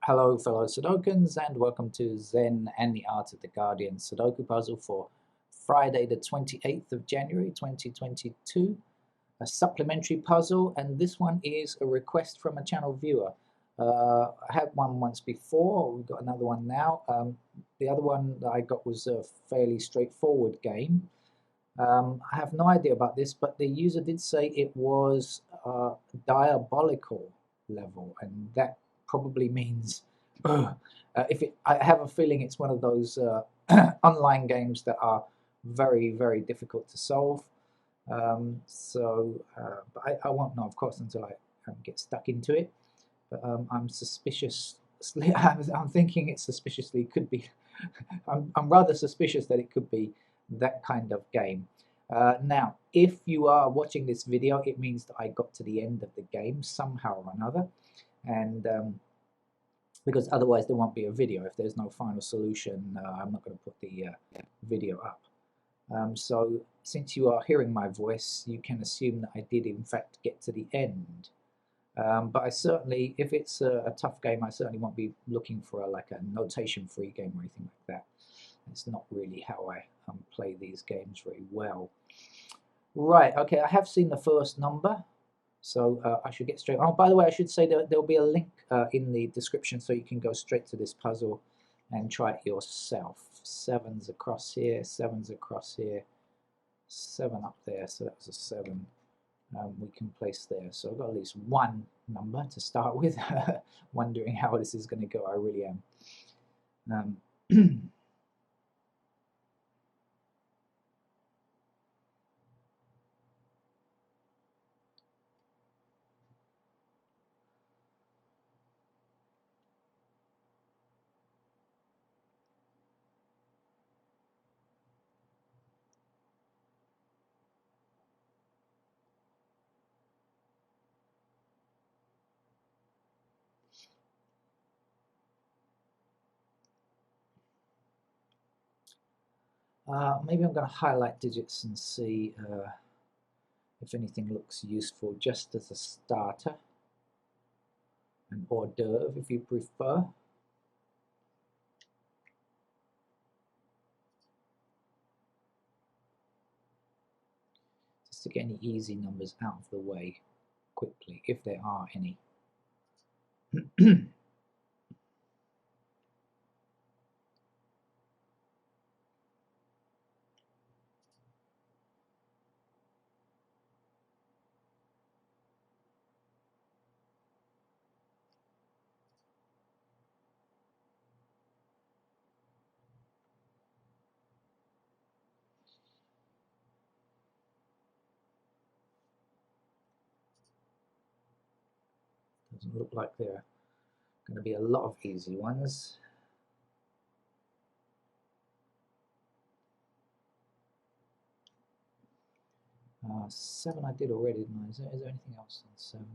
Hello fellow Sudokans and welcome to Zen and the Art of the Guardian Sudoku puzzle for Friday the 28th of January 2022. A supplementary puzzle, and this one is a request from a channel viewer. I had one once before, we've got another one now. The other one that I got was a fairly straightforward game. I have no idea about this, but the user did say it was Diabolical level, and that probably means I have a feeling it's one of those online games that are very, very difficult to solve. But I won't know, of course, until I get stuck into it. But I'm suspicious. I'm thinking it suspiciously could be. I'm rather suspicious that it could be that kind of game. Now, if you are watching this video, it means that I got to the end of the game somehow or another, and because otherwise there won't be a video. If there's no final solution, I'm not going to put the video up. So since you are hearing my voice, you can assume that I did in fact get to the end. But I certainly, if it's a tough game, I certainly won't be looking for a notation-free game or anything like that. It's not really how I play these games very well. Right, okay, I have seen the first number, so I should get straight. Oh, by the way, I should say that there'll be a link in the description so you can go straight to this puzzle and try it yourself. 7's across here, 7's across here, 7 up there, so that's a 7. We can place there. So I've got at least one number to start with. Wondering how this is going to go. I really am. Maybe I'm going to highlight digits and see if anything looks useful just as a starter, an hors d'oeuvre if you prefer. Just to get any easy numbers out of the way quickly, if there are any. Doesn't look like there are going to be a lot of easy ones. Seven I did already, didn't I? Is there anything else on sevens?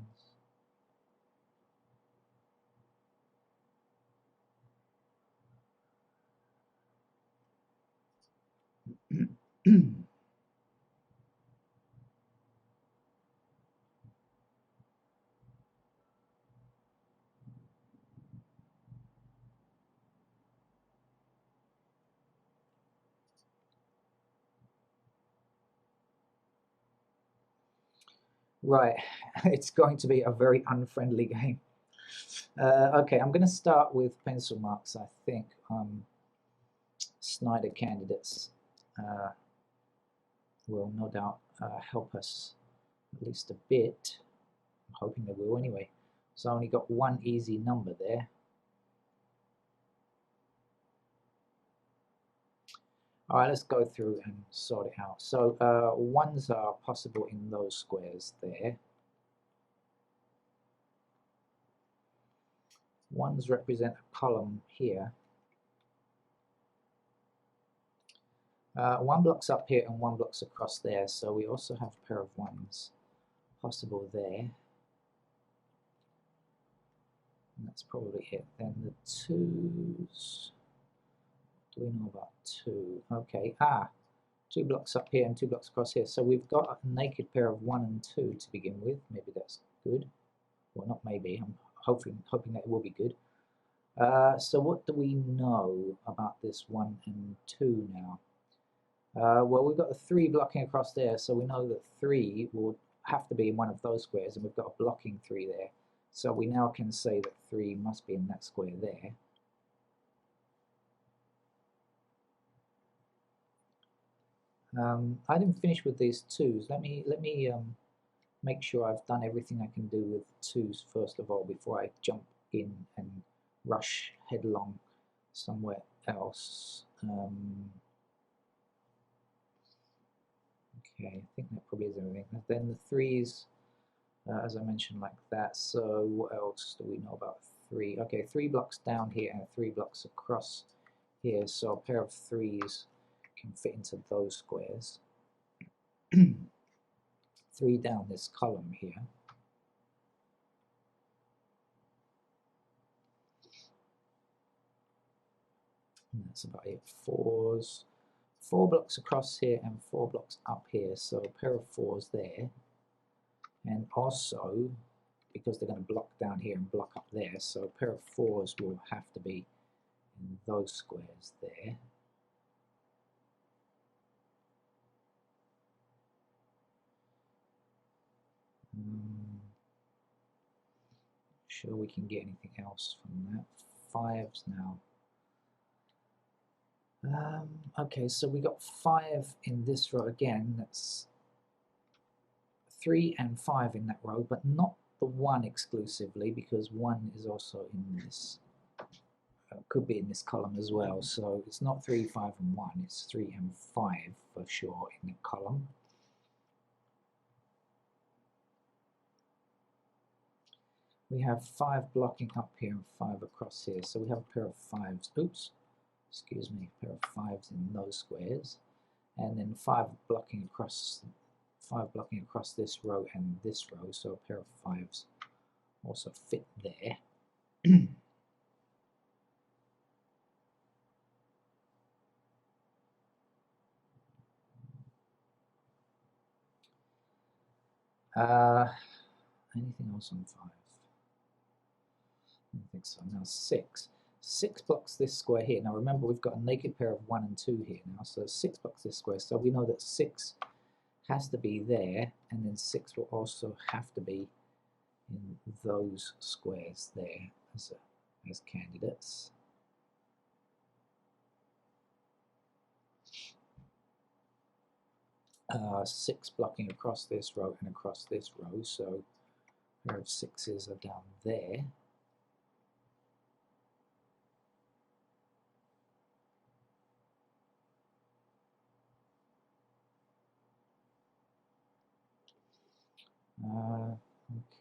Right, it's going to be a very unfriendly game. Okay, I'm going to start with pencil marks, I think. Snyder candidates will no doubt help us at least a bit. I'm hoping they will anyway. So I only got one easy number there. All right, let's go through and sort it out. So ones are possible in those squares there. Ones represent a column here. One block's up here and one block's across there, so we also have a pair of ones possible there. And that's probably it. Then the twos. What do we know about two? Okay, 2 blocks up here and 2 blocks across here. So we've got a naked pair of 1 and 2 to begin with. Maybe that's good. Well, not maybe. I'm hoping that it will be good. So what do we know about this 1 and 2 now? Well, we've got a 3 blocking across there, so we know that 3 will have to be in one of those squares, and we've got a blocking 3 there. So we now can say that 3 must be in that square there. I didn't finish with these 2's. Let me make sure I've done everything I can do with 2's first of all before I jump in and rush headlong somewhere else. Okay, I think that probably is everything. And then the 3's, as I mentioned, like that. So what else do we know about 3? Okay, 3 blocks down here and 3 blocks across here. So a pair of 3's can fit into those squares. 3 down this column here. And that's about it. 4's. 4 blocks across here and 4 blocks up here. So a pair of 4's there. And also, because they're going to block down here and block up there, so a pair of 4's will have to be in those squares there. Sure we can get anything else from that. 5's now. Okay, so we got 5 in this row again. That's 3 and 5 in that row, but not the 1 exclusively, because 1 is also in this. Could be in this column as well. So it's not 3, 5, and 1. It's 3 and 5 for sure in the column. We have 5 blocking up here and 5 across here. So we have a pair of 5's. Oops. Excuse me, a pair of 5's in those squares, and then 5 blocking across this row and this row, so a pair of 5's also fit there. Anything else on 5? I don't think so. Now 6. 6 blocks this square here. Now remember, we've got a naked pair of 1 and 2 here now, so 6 blocks this square. So we know that 6 has to be there, and then 6 will also have to be in those squares there as candidates. Six blocking across this row and across this row, so a pair of 6's are down there.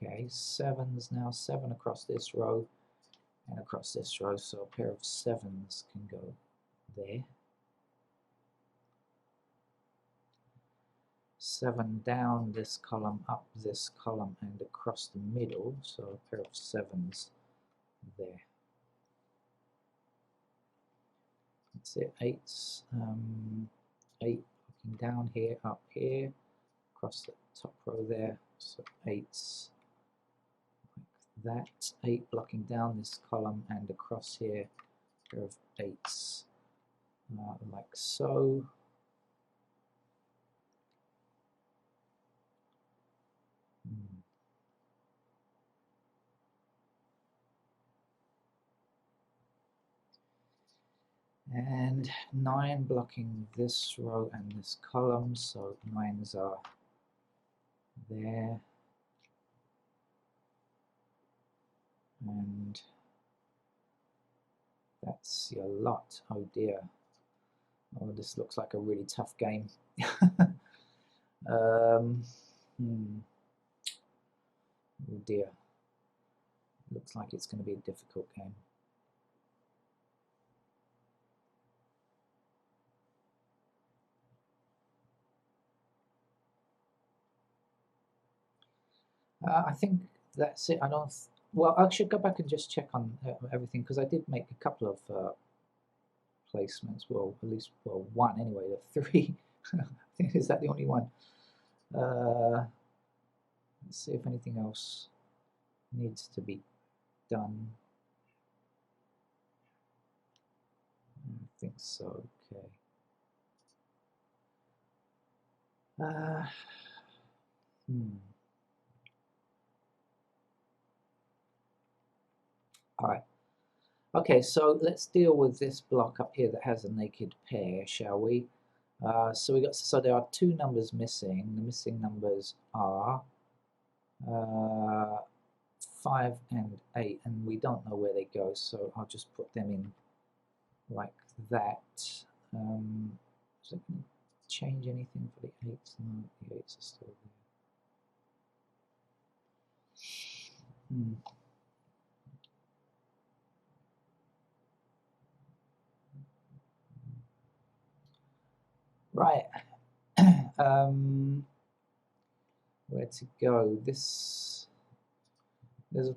Okay, 7's now, 7 across this row and across this row, so a pair of 7's can go there. 7 down this column, up this column, and across the middle, so a pair of 7's there. That's it, 8's, 8 looking down here, up here, across the top row there, so 8's like that, 8 blocking down this column and across here, a pair of 8's like so. And 9 blocking this row and this column, so 9's are there. And that's your lot. Oh dear. Oh, this looks like a really tough game. Oh dear. Looks like it's going to be a difficult game. I think that's it. I don't. Well, I should go back and just check on everything, because I did make a couple of placements. Well, at least one anyway. The 3. I think, is that the only one? Let's see if anything else needs to be done. think so. Okay. All right. Okay, so let's deal with this block up here that has a naked pair, shall we? So there are two numbers missing. The missing numbers are 5 and 8, and we don't know where they go, so I'll just put them in like that. Is it going to change anything for the 8s? No, the 8s are still there. Right. Where to go? There's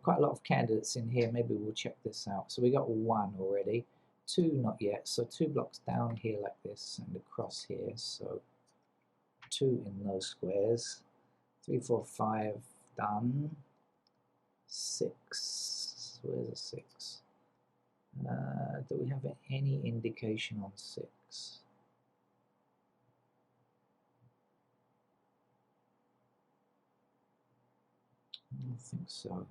quite a lot of candidates in here. Maybe we'll check this out. So we got 1 already. 2 not yet. So 2 blocks down here like this and across here. So 2 in those squares. 3, 4, 5 done. 6. Where's the 6? Do we have any indication on 6? I don't think so.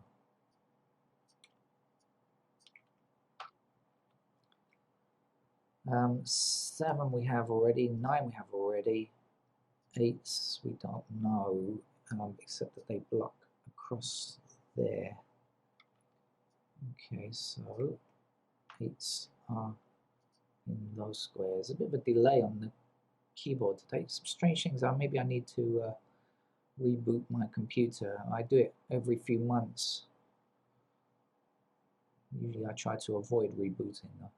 7 we have already. 9 we have already. 8s we don't know, except that they block across there. Okay, so 8s are in those squares. A bit of a delay on the keyboard today. Some strange things are. Maybe I need to reboot my computer. I do it every few months. Usually I try to avoid rebooting though.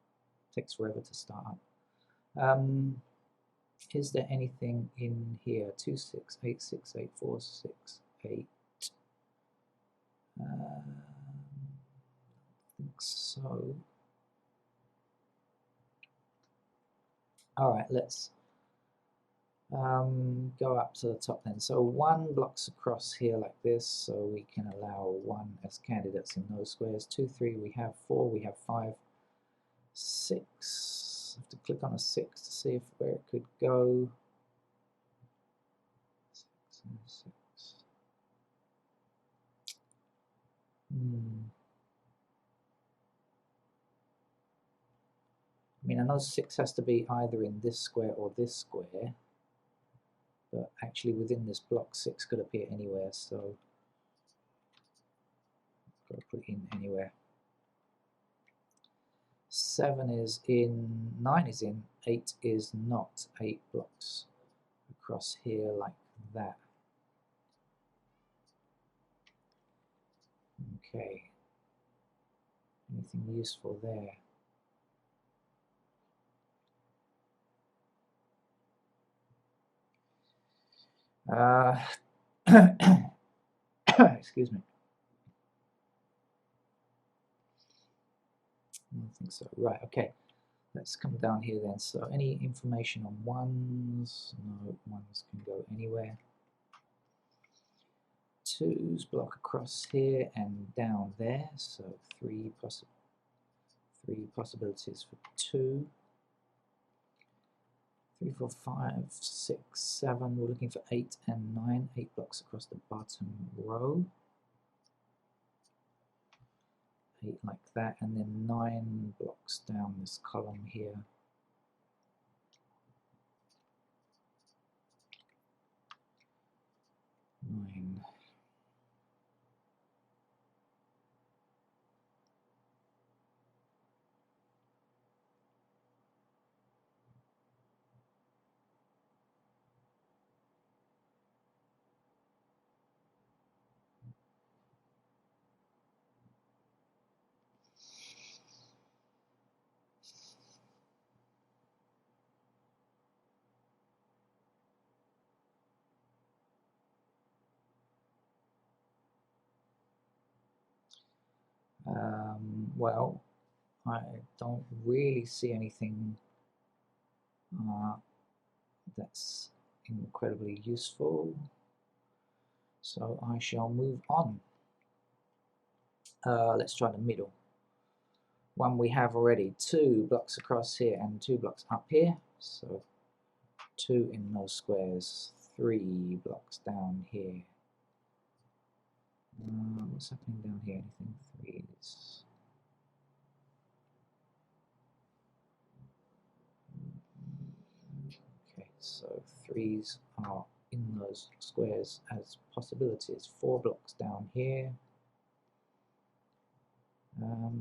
It takes forever to start up. Is there anything in here? 2, 6, 8, 6, 8, 4, 6, 8. I think so. All right, let's go up to the top then. So 1 blocks across here like this, so we can allow 1 as candidates in those squares. 2, 3, we have 4, we have 5, 6. I have to click on a 6 to see where it could go. 6 and 6. I mean, I know 6 has to be either in this square or this square, but actually within this block 6 could appear anywhere, so I've got to put it in anywhere. 7 is in, 9 is in, 8 is not. 8 blocks across here like that. Okay. Anything useful there? Excuse me. I don't think so. Right, okay. Let's come down here then. So any information on 1s? No, 1s can go anywhere. 2s block across here and down there. So 3 possibilities for 2. 3, 4, 5, 6, 7. We're looking for 8 and 9. 8 blocks across the bottom row. 8 like that, and then 9 blocks down this column here. 9. Well, I don't really see anything that's incredibly useful, so I shall move on. Let's try the middle. One we have already, 2 blocks across here and 2 blocks up here. So 2 in those squares, 3 blocks down here. What's happening down here? Anything? 3s. Okay, so 3s are in those squares as possibilities. 4 blocks down here.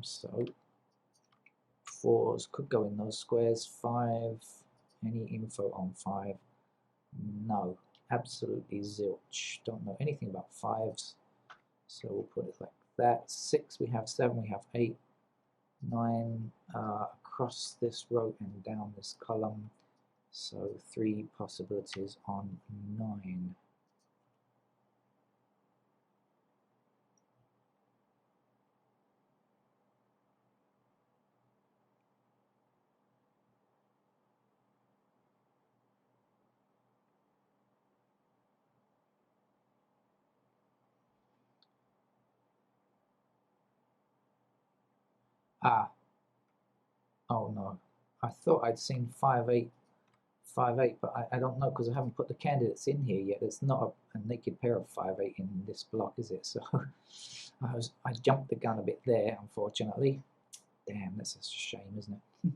So 4s could go in those squares. 5. Any info on 5? No, absolutely zilch. Don't know anything about 5s. So we'll put it like that. 6, we have 7, we have 8, 9 across this row and down this column. So 3 possibilities on 9. Oh no, I thought I'd seen 5, 8, 5, 8, but I don't know because I haven't put the candidates in here yet. There's not a naked pair of 5, 8 in this block, is it? So I jumped the gun a bit there, unfortunately. Damn, that's a shame, isn't it?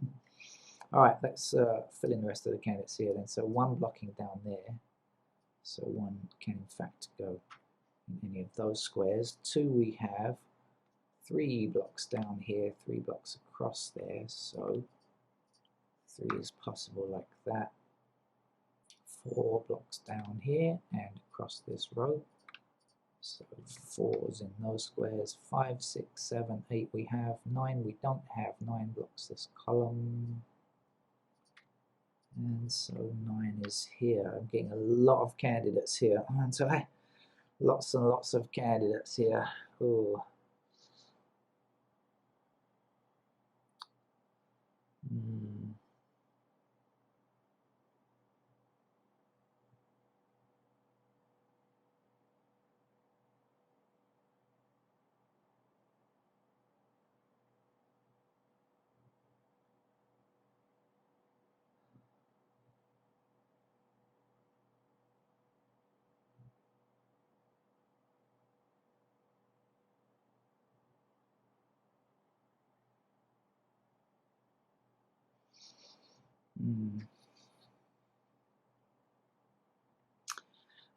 All right, let's fill in the rest of the candidates here then. So 1 blocking down there. So 1 can in fact go in any of those squares. 2 we have. 3 blocks down here, 3 blocks across there. So 3 is possible like that. 4 blocks down here and across this row. So 4's in those squares. 5, 6, 7, 8 we have. 9 we don't have. 9 blocks this column. And so 9 is here. I'm getting a lot of candidates here. And so lots and lots of candidates here. Oh.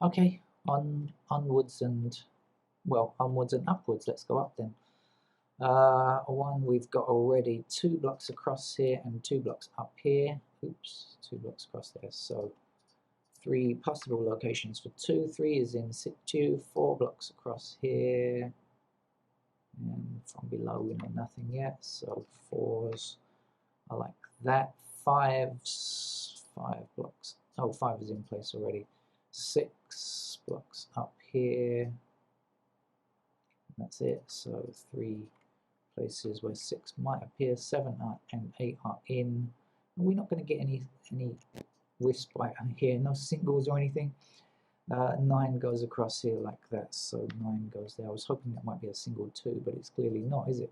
Okay, onwards and upwards. Let's go up then. 1 we've got already. 2 blocks across here and 2 blocks up here. Oops, 2 blocks across there. So 3 possible locations for 2. 3 is in situ. 4 blocks across here. And from below we know nothing yet. So 4s are like that. 5s, 5 blocks. Oh, 5 is in place already. 6 blocks up here. That's it. So 3 places where 6 might appear. 7 and 8 are in. We're not going to get any respite here. No singles or anything. 9 goes across here like that. So 9 goes there. I was hoping that might be a single 2, but it's clearly not, is it?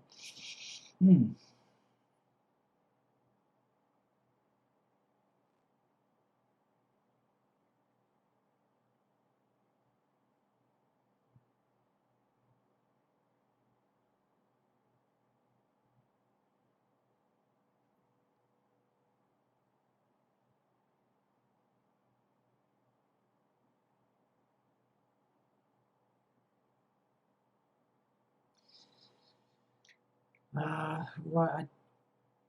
Right, I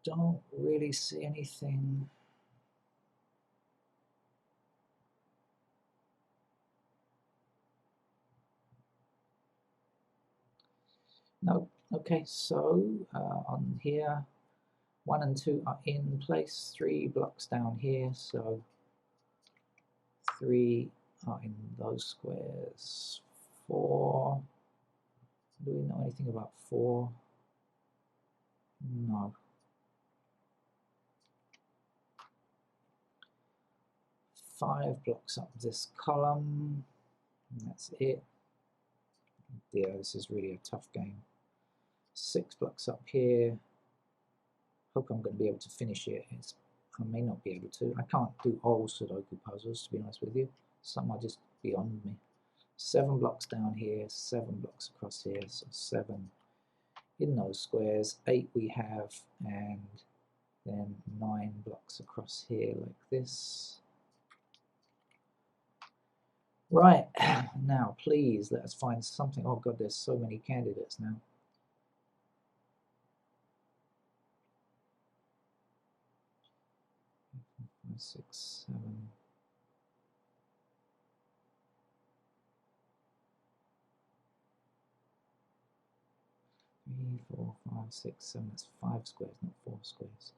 don't really see anything. No. Okay, so on here, 1 and 2 are in place. 3 blocks down here, so 3 are in those squares. 4. Do we know anything about 4? No. 5 blocks up this column. And that's it. Yeah, this is really a tough game. 6 blocks up here. Hope I'm going to be able to finish it. I may not be able to. I can't do all Sudoku puzzles, to be honest with you. Some are just beyond me. 7 blocks down here, 7 blocks across here, so 7 in those squares, 8 we have, and then 9 blocks across here like this. Right, now please let us find something. Oh god, there's so many candidates now. Five, 6, 7. Three, 4, 5, 6, 7. That's 5 squares, not 4 squares.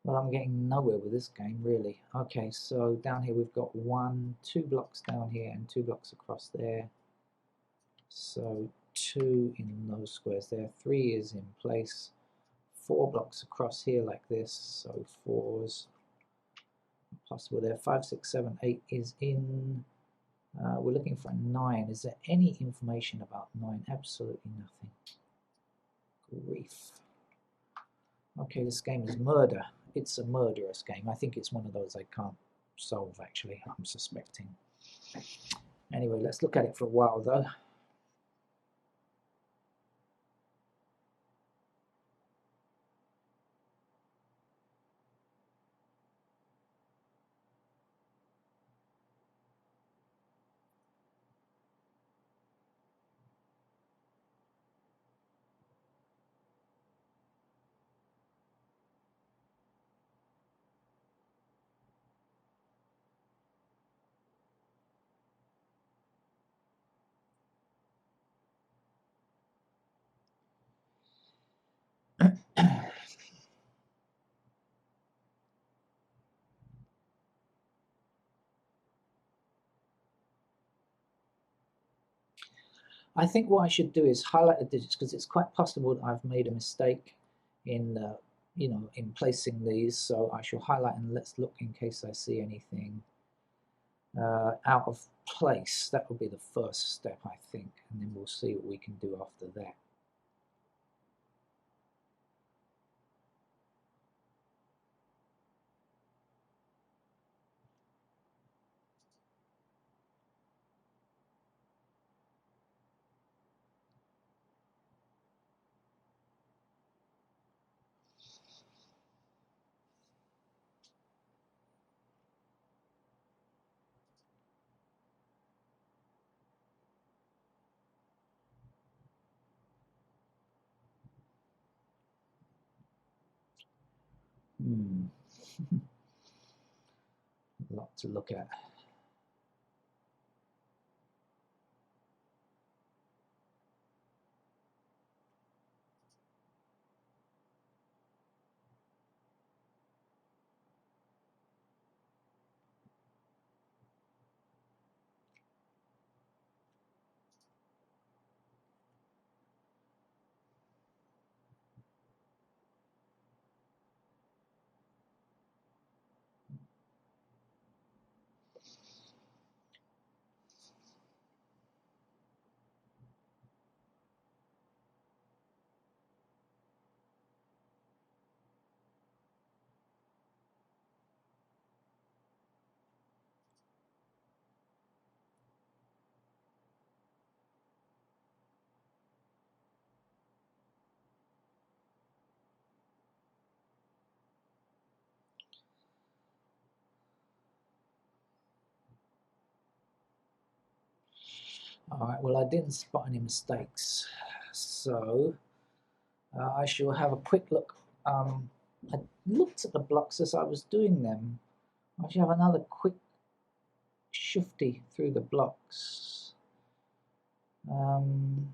Well, I'm getting nowhere with this game, really. Okay, so down here we've got 2 blocks down here and 2 blocks across there. So 2 in those squares there. 3 is in place. 4 blocks across here like this. So 4's possible there. 5, 6, 7, 8 is in. We're looking for a 9. Is there any information about 9? Absolutely nothing. Grief. Okay, this game is murder. It's a murderous game. I think it's one of those I can't solve, actually, I'm suspecting. Anyway, let's look at it for a while, though. I think what I should do is highlight the digits, because it's quite possible that I've made a mistake in, in placing these. So I shall highlight, and let's look in case I see anything out of place. That will be the first step, I think, and then we'll see what we can do after that. A lot to look at. All right, well, I didn't spot any mistakes, so I shall have a quick look. I looked at the blocks as I was doing them. I shall have another quick shifty through the blocks. Um,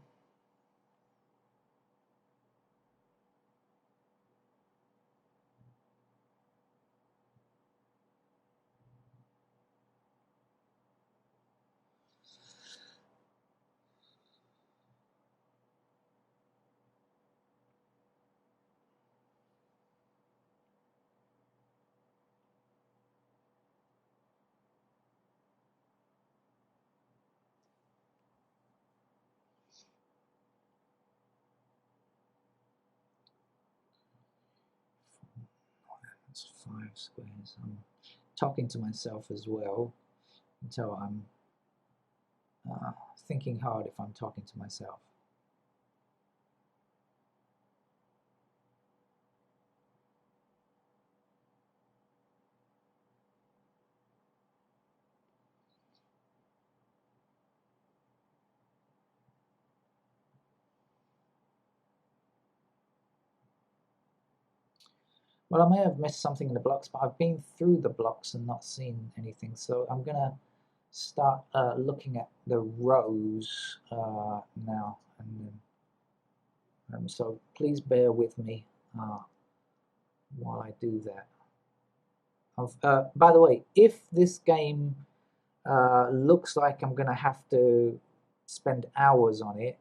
that's 5 squares. I'm talking to myself as well until I'm thinking hard if I'm talking to myself. Well, I may have missed something in the blocks, but I've been through the blocks and not seen anything. So I'm going to start looking at the rows now. And so please bear with me while I do that. By the way, if this game looks like I'm going to have to spend hours on it,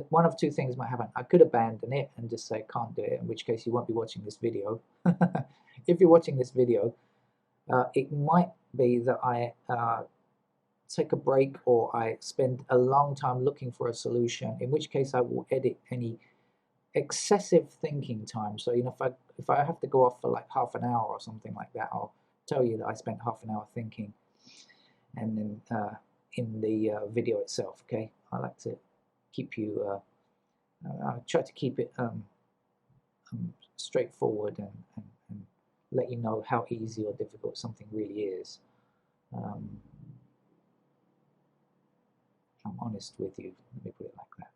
one of two things might happen. I could abandon it and just say can't do it, in which case you won't be watching this video. If you're watching this video, it might be that I take a break or I spend a long time looking for a solution, in which case I will edit any excessive thinking time. So if I have to go off for like half an hour or something like that, I'll tell you that I spent half an hour thinking, and then in the video itself. Okay, I like to keep you. I try to keep it straightforward and let you know how easy or difficult something really is. I'm honest with you. Let me put it like that.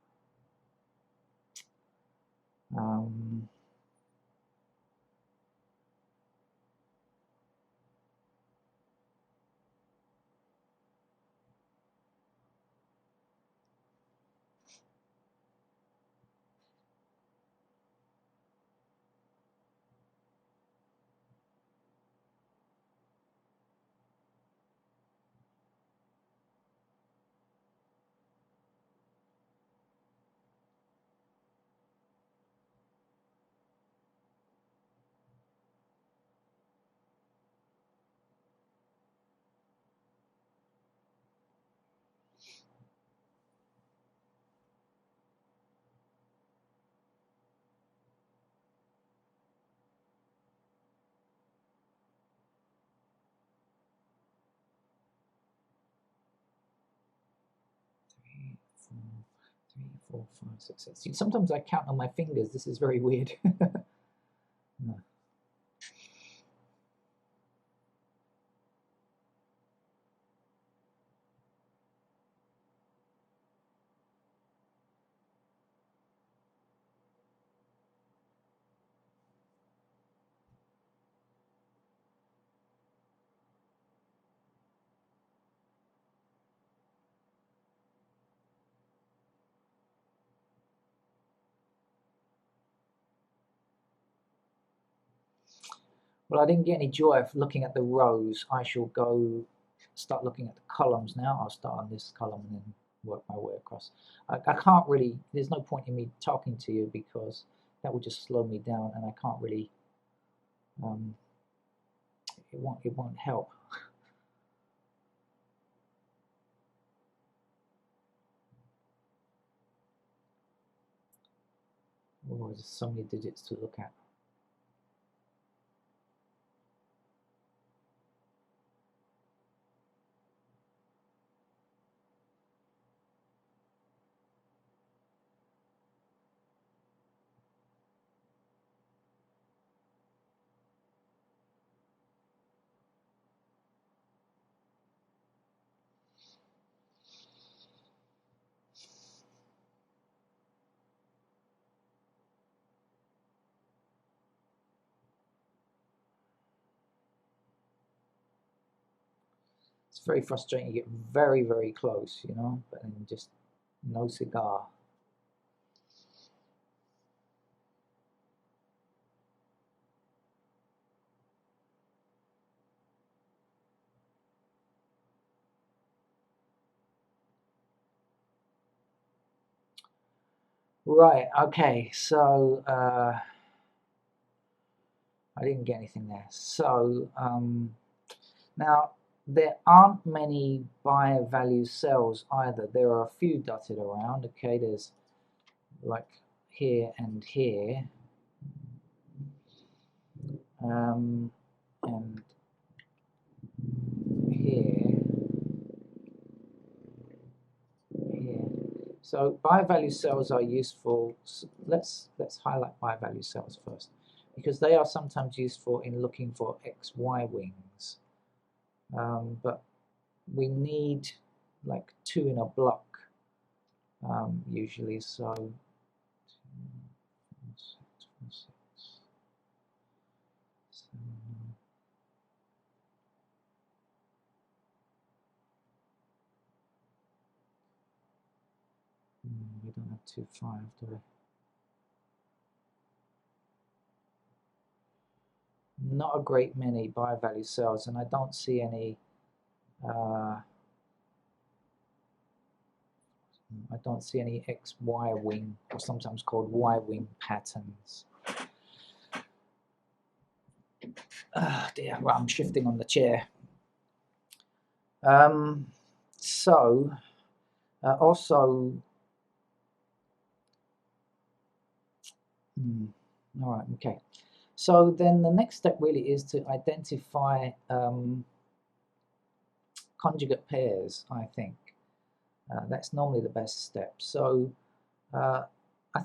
3, 4, 3, 4, 5, 6, 7. See, sometimes I count on my fingers. This is very weird. No. Well, I didn't get any joy of looking at the rows. I shall go start looking at the columns now. I'll start on this column and then work my way across. I can't really, there's no point in me talking to you because that will just slow me down, and I can't really, it won't help. Oh, there's so many digits to look at. very frustrating. You get very, very close, you know, but then just no cigar. Right, okay, so I didn't get anything there. So now there aren't many buy value sells either. There are a few dotted around. Okay, there's like here and here, and here. So buy value cells are useful. Let's highlight buy value cells first, because they are sometimes useful in looking for XY wings. But we need like 2 in a block usually. So we don't have 2, 5, do we? Not a great many buy value cells, and I don't see any. I don't see any XY wing, or sometimes called Y wing patterns. Oh dear, well, I'm shifting on the chair. Also, all right, okay. So then the next step really is to identify conjugate pairs, I think. That's normally the best step. So I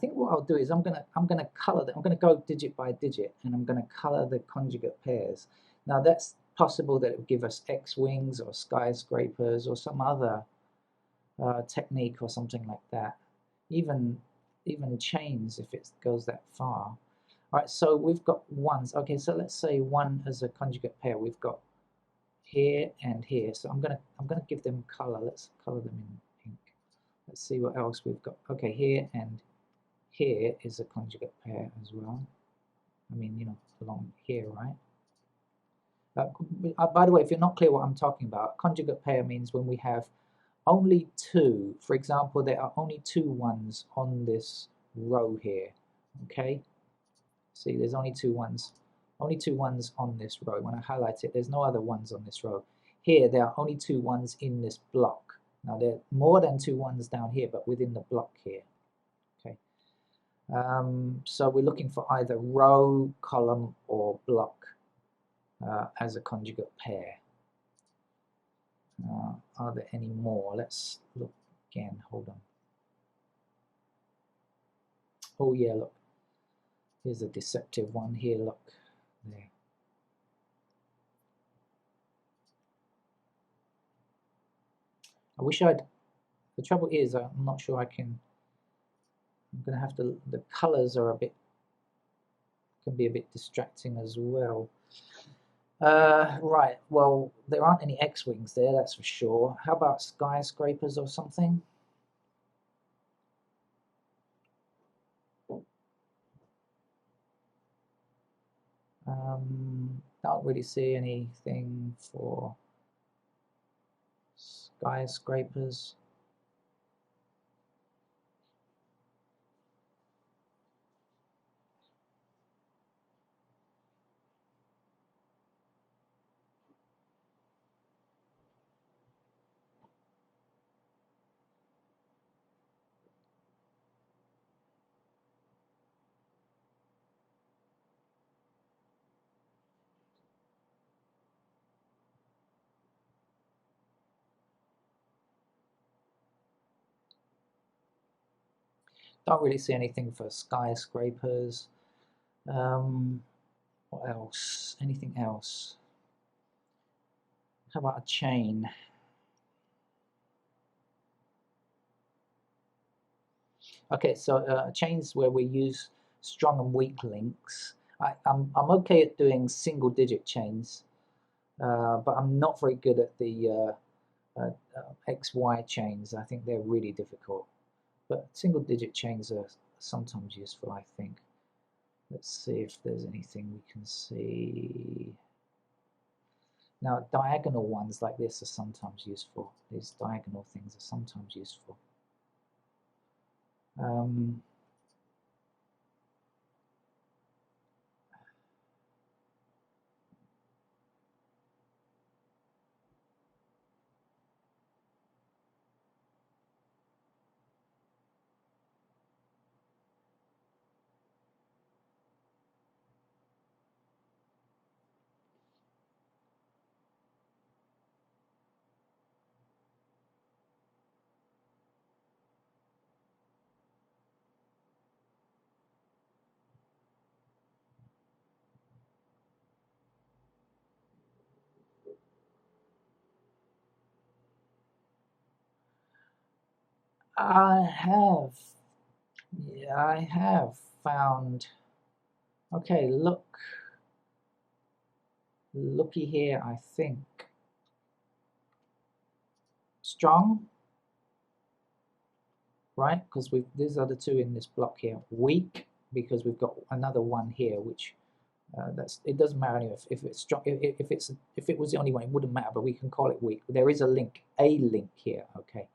think what I'll do is I'm gonna color them. I'm gonna go digit by digit, and I'm gonna color the conjugate pairs. Now that's possible that it will give us X wings or skyscrapers or some other technique or something like that. Even chains if it goes that far. All right, so we've got ones. Okay, so let's say 1 as a conjugate pair. We've got here and here. So I'm gonna give them color. Let's color them in pink. Let's see what else we've got. Okay, here and here is a conjugate pair as well. I mean, you know, along here, right? By the way, if you're not clear what I'm talking about, conjugate pair means when we have only 2. For example, there are only 2 ones on this row here. Okay, see, there's only 2 ones. Only 2 ones on this row. When I highlight it, there's no other ones on this row. Here, there are only 2 ones in this block. Now, there are more than 2 ones down here, but within the block here. Okay. So we're looking for either row, column, or block as a conjugate pair. Are there any more? Let's look again. Hold on. Oh yeah, look. Here's a deceptive one here. Look there. I wish I'd. The trouble is, I'm not sure I can. I'm gonna have to. The colors are can be a bit distracting as well. Right, well, there aren't any X-wings there, that's for sure. How about skyscrapers or something? Don't really see anything for skyscrapers. Don't really see anything for skyscrapers. What else? Anything else? How about a chain? Okay, so chains where we use strong and weak links. I'm okay at doing single digit chains, but I'm not very good at the XY chains. I think they're really difficult, but single digit chains are sometimes useful, I think. Let's see if there's anything we can see. Now, diagonal ones like this are sometimes useful. These diagonal things are sometimes useful. I have found, okay, looky here, I think. Strong, right? Because these are the two in this block here. Weak, because we've got another one here, which it doesn't matter anyway. If it's strong, if it was the only one, it wouldn't matter. But we can call it weak. There is a link here. Okay.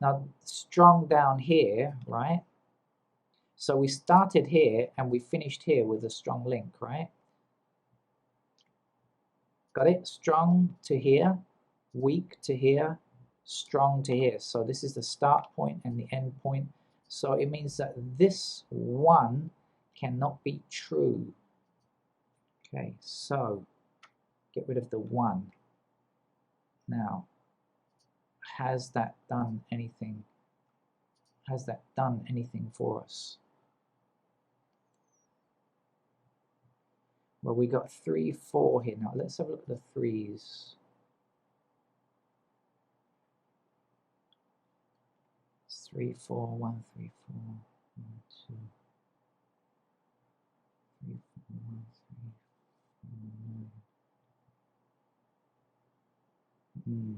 Now strong down here, right? So we started here and we finished here with a strong link, right? Got it? Strong to here, weak to here, strong to here. So this is the start point and the end point. So it means that this one cannot be true. Okay, so get rid of the 1. Now, has that done anything? Has that done anything for us? Well, we got 3, 4 here. Now let's have a look at the 3s. 3, 4, 1, 3, 4, 1, 2, 3, 4, 1, 3, 4, 9.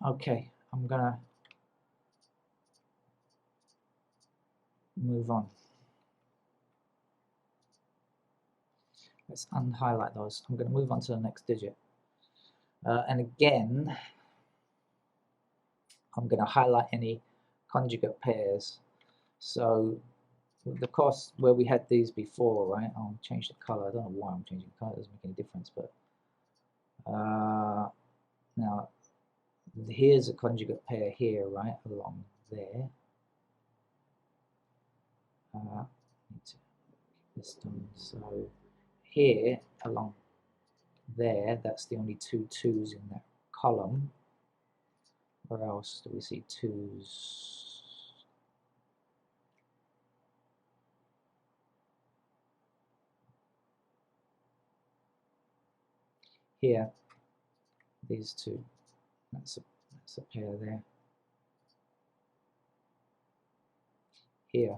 Okay, I'm gonna move on. Let's unhighlight those. I'm going to move on to the next digit. And again, I'm going to highlight any conjugate pairs. So the course where we had these before, right? I'll change the color. I don't know why I'm changing the color. It doesn't make any difference. But now here's a conjugate pair here, right? Along there. Need to get this done. So here along there, that's the only 2 2s in that column. Where else do we see 2s? Here, these 2. That's a pair there. Here.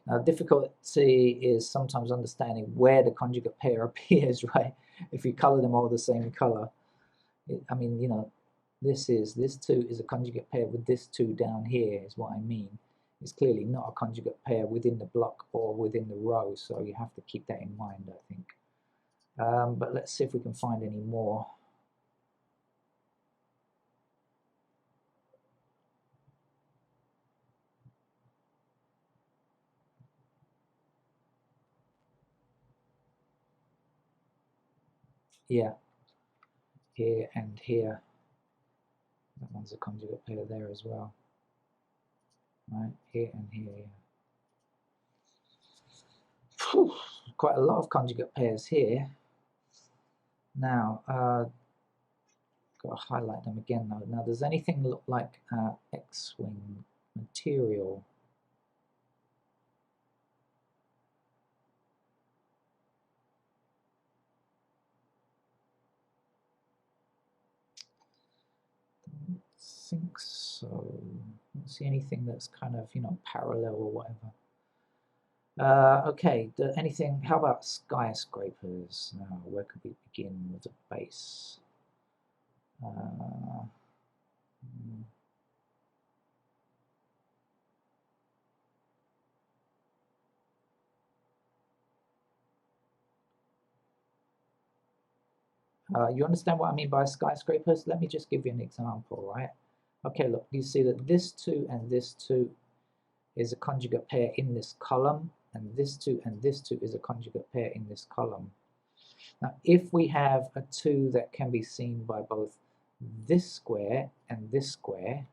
Now, difficulty is sometimes understanding where the conjugate pair appears, right? If you color them all the same color. I mean, you know, this 2 is a conjugate pair with this 2 down here, is what I mean. It's clearly not a conjugate pair within the block or within the row, so you have to keep that in mind, I think. But let's see if we can find any more. Yeah, here and here. That one's a conjugate pair there as well. Right, here and here. Whew. quite a lot of conjugate pairs here. Now, got to highlight them again though. Now, does anything look like X-wing material? Don't think so. Don't see anything that's kind of, you know, parallel or whatever. Okay, anything, how about skyscrapers? Now, where could we begin with a base? You understand what I mean by skyscrapers? Let me just give you an example, right? Okay, look, you see that this 2 and this 2 is a conjugate pair in this column, and this 2 and this 2 is a conjugate pair in this column. Now, if we have a 2 that can be seen by both this square and this square,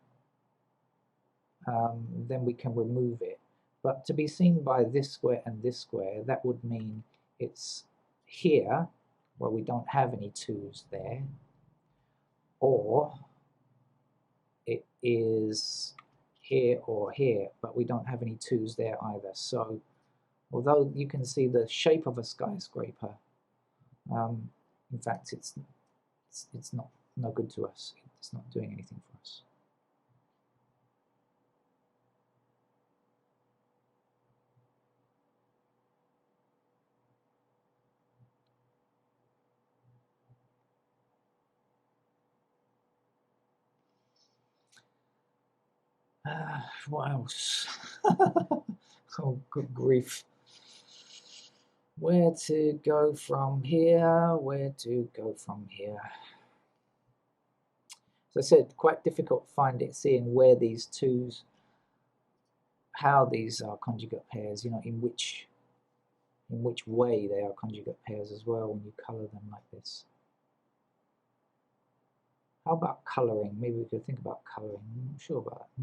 then we can remove it. But to be seen by this square and this square, that would mean it's here, where we don't have any 2's there, or it is here or here, but we don't have any 2's there either. So although you can see the shape of a skyscraper, in fact it's not no good to us. It's not doing anything for us. What else? Oh, good grief. Where to go from here? Where to go from here? As I said, quite difficult seeing where these 2's, how these are conjugate pairs, you know, in which way they are conjugate pairs as well when you color them like this. How about coloring? Maybe we could think about coloring. I'm not sure about that.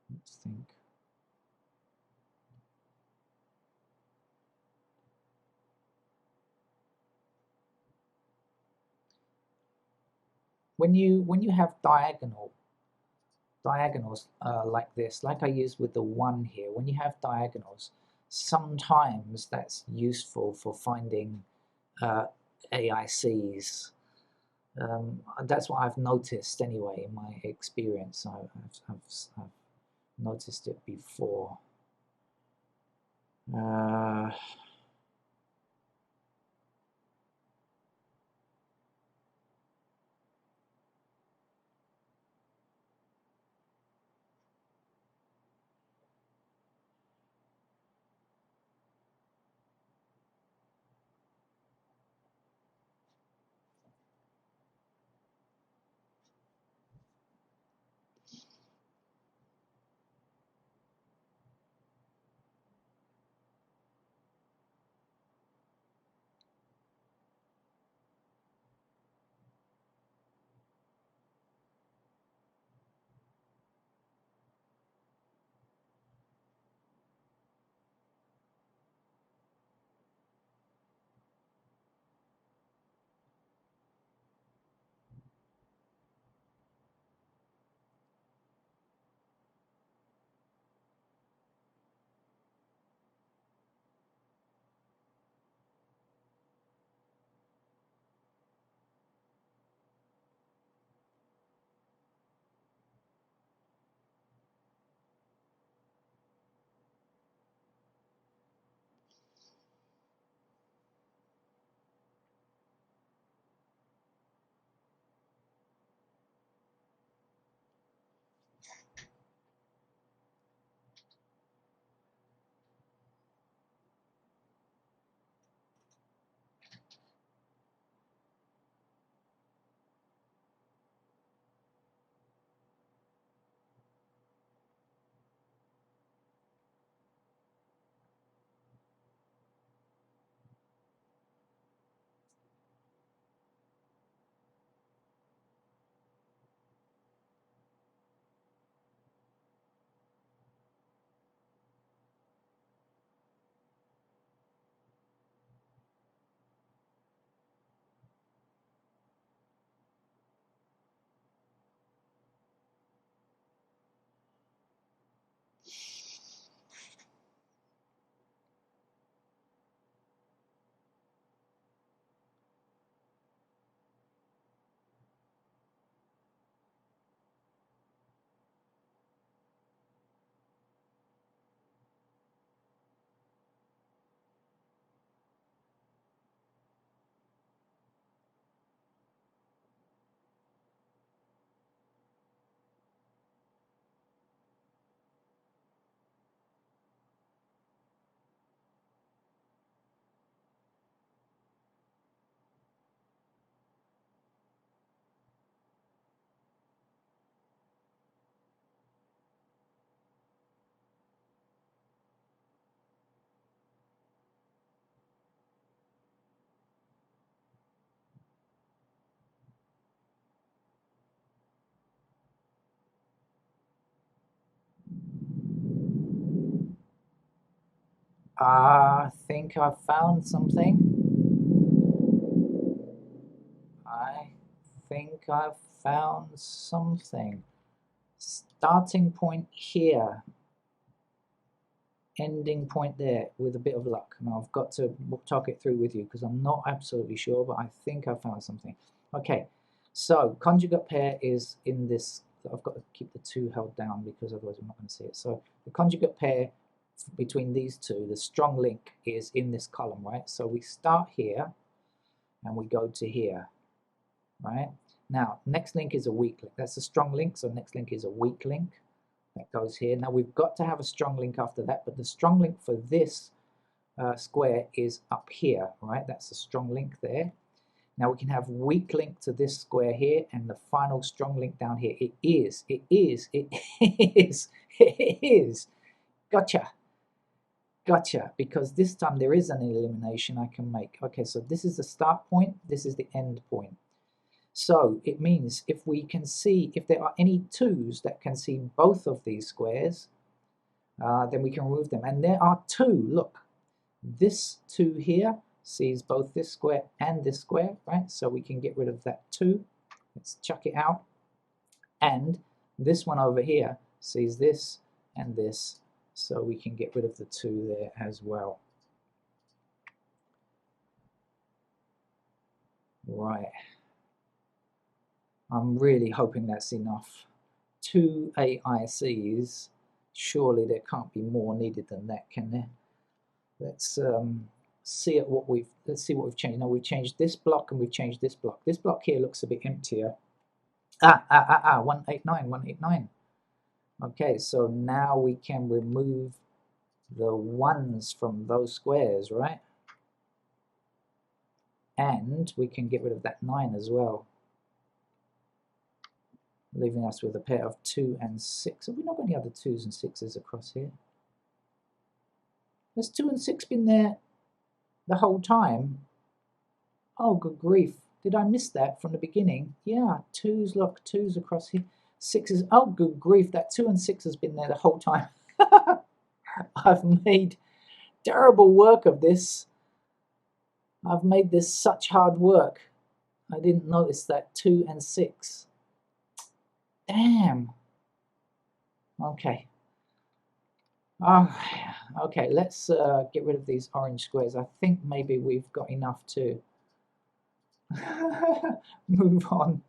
Let's think. When you have diagonals like this, like I used with the 1 here, when you have diagonals, sometimes that's useful for finding AICs. That's what I've noticed anyway in my experience. I've noticed it before. I think I found something. I think I've found something. Starting point here, ending point there with a bit of luck. Now I've got to talk it through with you because I'm not absolutely sure, but I think I found something. Okay, so conjugate pair is in this. I've got to keep the 2 held down because otherwise I'm not going to see it. So the conjugate pair between these two, the strong link is in this column, right? So we start here and we go to here, right? Now, next link is a weak link. That's a strong link, so next link is a weak link. That goes here. Now, we've got to have a strong link after that, but the strong link for this square is up here, right? That's a strong link there. Now, we can have weak link to this square here, and the final strong link down here. It is. Gotcha, because this time there is an elimination I can make. Okay, so this is the start point, this is the end point. So it means if we can see, if there are any 2's that can see both of these squares, then we can remove them. And there are 2, look, this 2 here sees both this square and this square, right? So we can get rid of that 2. Let's chuck it out. And this one over here sees this and this, so we can get rid of the 2 there as well. Right. I'm really hoping that's enough. 2 AICs, surely there can't be more needed than that, can there? Let's see what we've changed. Now we've changed this block and we've changed this block. This block here looks a bit emptier. 189. Okay, so now we can remove the 1's from those squares, right? And we can get rid of that 9 as well, leaving us with a pair of 2 and 6. Have we not got any other 2's and 6's across here? Has 2 and 6 been there the whole time? Oh, good grief. Did I miss that from the beginning? Yeah, 2's, look, 2's across here. 6's, oh, good grief, that 2 and 6 has been there the whole time. I've made terrible work of this. I've made this such hard work. I didn't notice that 2 and 6. Damn. Okay. Oh, okay, let's get rid of these orange squares. I think maybe we've got enough to move on.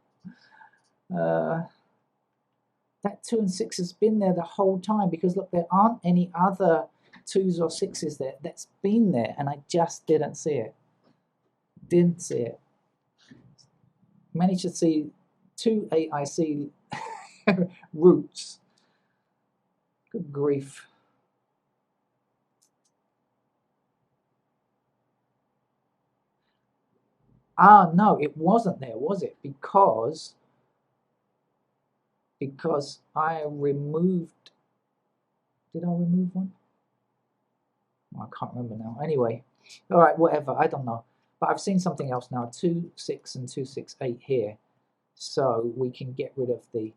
That 2 and 6 has been there the whole time because look, there aren't any other 2's or 6's there. That's been there and I just didn't see it. Didn't see it. Managed to see 2 AIC roots. Good grief. Ah, no, it wasn't there, was it? Because I removed, did I remove one? I can't remember now. Anyway, all right, whatever, I don't know. But I've seen something else now, 2, 6 and 2, 6, 8 here. So we can get rid of the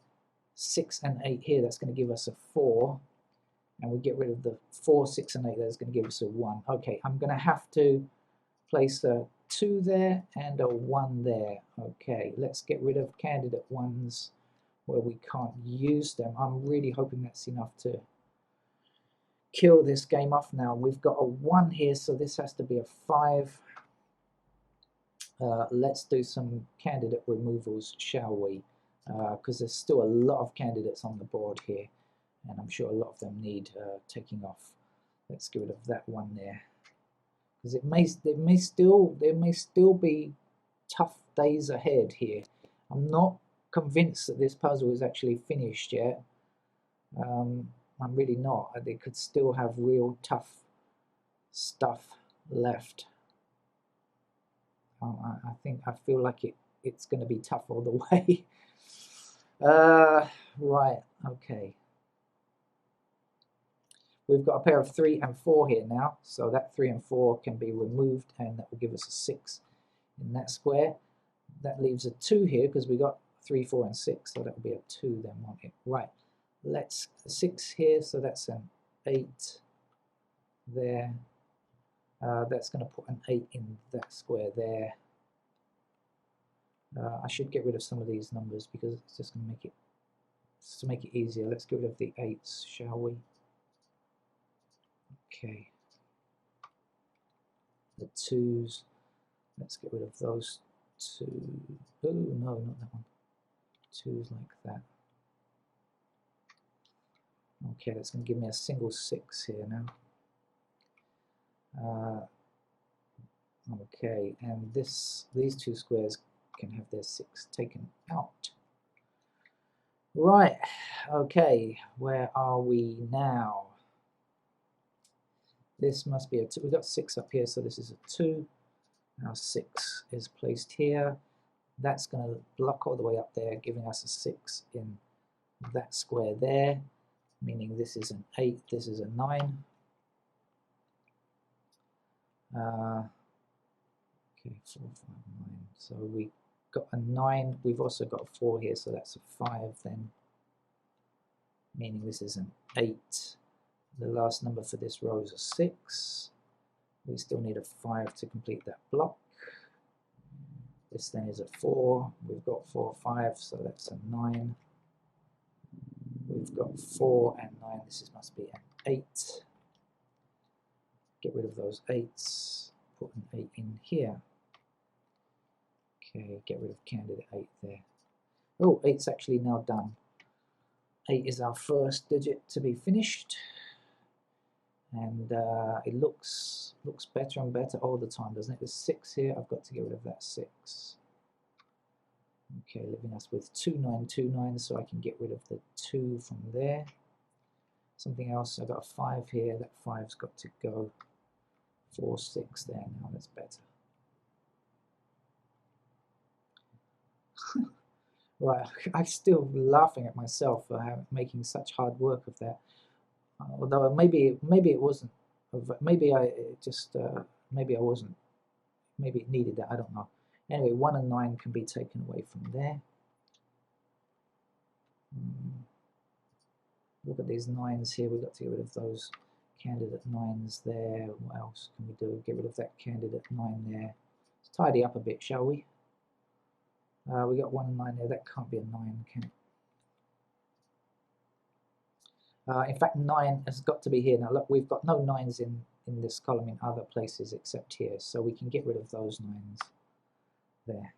6 and 8 here. That's going to give us a 4. And we get rid of the 4, 6 and 8. That's going to give us a 1. Okay, I'm going to have to place a 2 there and a 1 there. Okay, let's get rid of candidate 1's where we can't use them. I'm really hoping that's enough to kill this game off now. We've got a 1 here, so this has to be a 5. Let's do some candidate removals, shall we? Because there's still a lot of candidates on the board here, and I'm sure a lot of them need taking off. Let's get rid of that 1 there, because there may still be tough days ahead here. I'm not convinced that this puzzle is actually finished yet. I'm really not. They could still have real tough stuff left. I feel like it's going to be tough all the way. Right, okay. We've got a pair of 3 and 4 here now, so that 3 and 4 can be removed, and that will give us a 6 in that square. That leaves a 2 here because we got 3, 4, and 6, so that will be a 2 then, won't it? Right, let's 6 here, so that's an 8 there, That's going to put an 8 in that square there. I should get rid of some of these numbers because it's just going to make it easier. Let's get rid of the 8s, shall we? Okay. The 2s. Let's get rid of those 2. Oh no, not that one. 2s like that. Okay, that's going to give me a single 6 here now. Okay, and these 2 squares can have their 6 taken out. Right, okay, where are we now? This must be a 2. We've got 6 up here, so this is a 2. Now 6 is placed here. That's going to block all the way up there, giving us a 6 in that square there, meaning this is an 8, this is a 9. Okay, 4, 5, 9. So we got a 9. We've also got a 4 here, so that's a 5 then, meaning this is an 8. The last number for this row is a 6. We still need a 5 to complete that block. This then is a 4. We've got 4, 5, so that's a 9. We've got 4 and 9. This must be an 8. Get rid of those 8s. Put an 8 in here. Okay, get rid of candidate 8 there. Oh, 8's actually now done. 8 is our first digit to be finished. And it looks better and better all the time, doesn't it? There's 6 here. I've got to get rid of that 6. Okay, leaving us with 2929, so I can get rid of the 2 from there. Something else, I've got a 5 here. That 5's got to go. 4, 6 there. Now that's better. Right, I'm still laughing at myself for making such hard work of that. Although maybe it wasn't. Maybe I just maybe I wasn't. Maybe it needed that. I don't know. Anyway, 1 and 9 can be taken away from there. Look at these 9s here. We've got to get rid of those candidate 9s there. What else can we do? Get rid of that candidate 9 there. Let's tidy up a bit, shall we? We got 1 and 9 there. That can't be a 9, can it? In fact, 9 has got to be here. Now look, we've got no 9s in this column in other places except here, so we can get rid of those 9s there.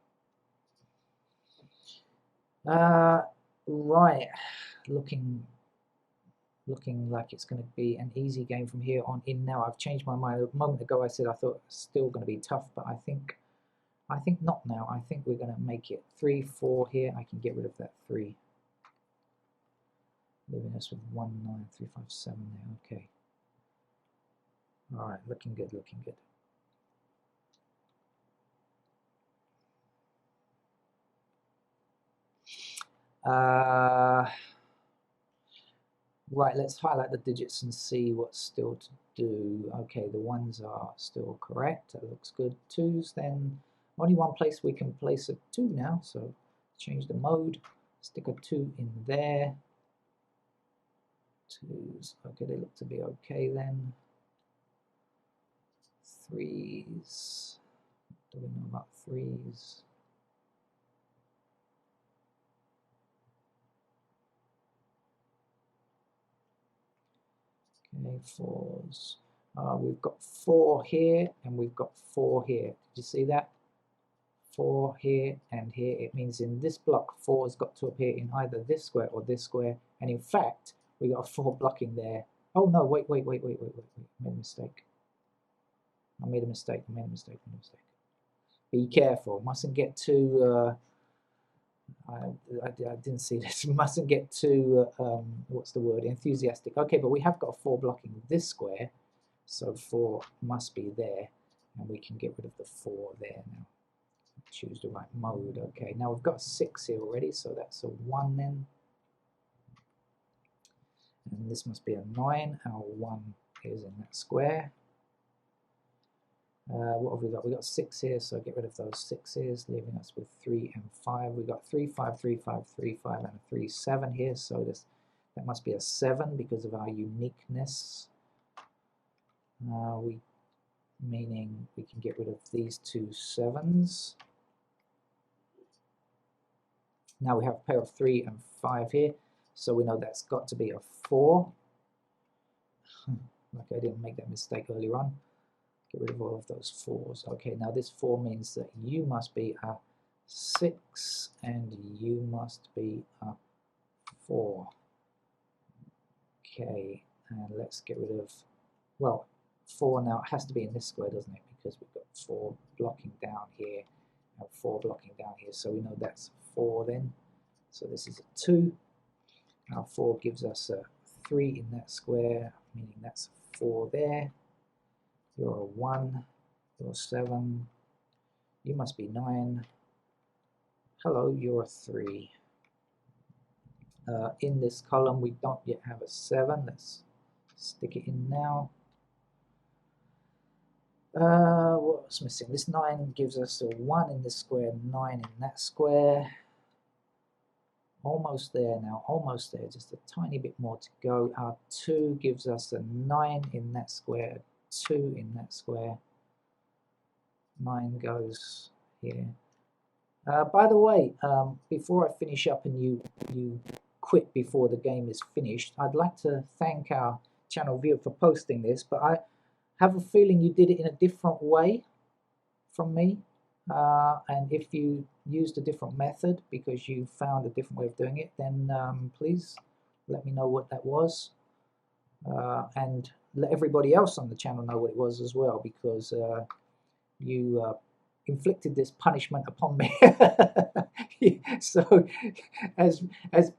Right, looking like it's going to be an easy game from here on in now. I've changed my mind. A moment ago I said I thought it was still going to be tough, but I think not now. I think we're going to make it 3, 4 here. I can get rid of that 3. Leaving us with 1, 9, 3, 5, 7 there. Okay. All right, looking good, looking good. Right, let's highlight the digits and see what's still to do. Okay, the 1s are still correct. That looks good. 2s, then only one place we can place a 2 now, so change the mode. Stick a 2 in there. 2s, okay, they look to be okay then. 3s, what do we know about 3s? Okay, 4s. We've got 4 here and we've got 4 here. Did you see that? 4 here and here. It means in this block 4 has got to appear in either this square or this square, and in fact we got a 4 blocking there. Oh no, wait, I made a mistake. I made a mistake. Be careful, mustn't get too I didn't see this. Mustn't get too what's the word, enthusiastic. Okay, but we have got a 4 blocking this square, so 4 must be there, and we can get rid of the 4 there now. Choose the right mode. Okay, now we've got a 6 here already, so that's a 1 then. And this must be a 9. Our 1 is in that square. What have we got? We got 6 here, so get rid of those 6s, leaving us with 3 and 5. We got 3, 5, 3, 5, 3, 5, and a 3, 7 here, so that must be a 7 because of our uniqueness. We meaning we can get rid of these two 7s. Now we have a pair of 3 and 5 here, so we know that's got to be a 4. Like I didn't make that mistake earlier on. Get rid of all of those 4s. Okay, now this 4 means that you must be a 6 and you must be a 4. Okay, and let's get rid of, well, 4 now. It has to be in this square, doesn't it? Because we've got 4 blocking down here and 4 blocking down here. So we know that's 4 then. So this is a 2. Now 4 gives us a 3 in that square, meaning that's 4 there. You're a 1. You're 7. You must be 9. Hello, you're a 3. In this column, we don't yet have a 7. Let's stick it in now. What's missing? This 9 gives us a 1 in this square, 9 in that square. Almost there now, almost there, just a tiny bit more to go. Our 2 gives us a 9 in that square, 2 in that square. 9 goes here. By the way, before I finish up and you quit before the game is finished, I'd like to thank our channel viewer for posting this, but I have a feeling you did it in a different way from me. And if you used a different method because you found a different way of doing it, then please let me know what that was. And let everybody else on the channel know what it was as well, because you inflicted this punishment upon me. So as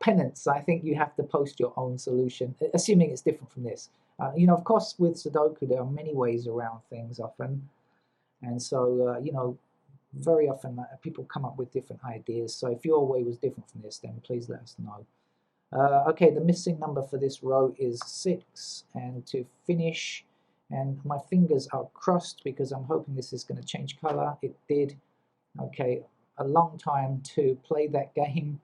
penance, I think you have to post your own solution, assuming it's different from this. You know, of course, with Sudoku, there are many ways around things often. And so, you know, very often people come up with different ideas. So if your way was different from this, then please let us know. Okay, the missing number for this row is 6. And to finish, and my fingers are crossed because I'm hoping this is going to change color. It did. Okay, a long time to play that game.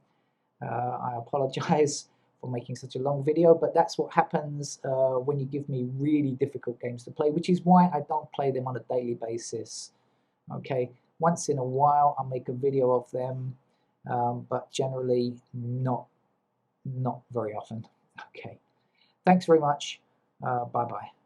I apologize for making such a long video, but that's what happens when you give me really difficult games to play, which is why I don't play them on a daily basis. Okay, once in a while I'll make a video of them, but generally not very often. Okay, thanks very much. Bye-bye.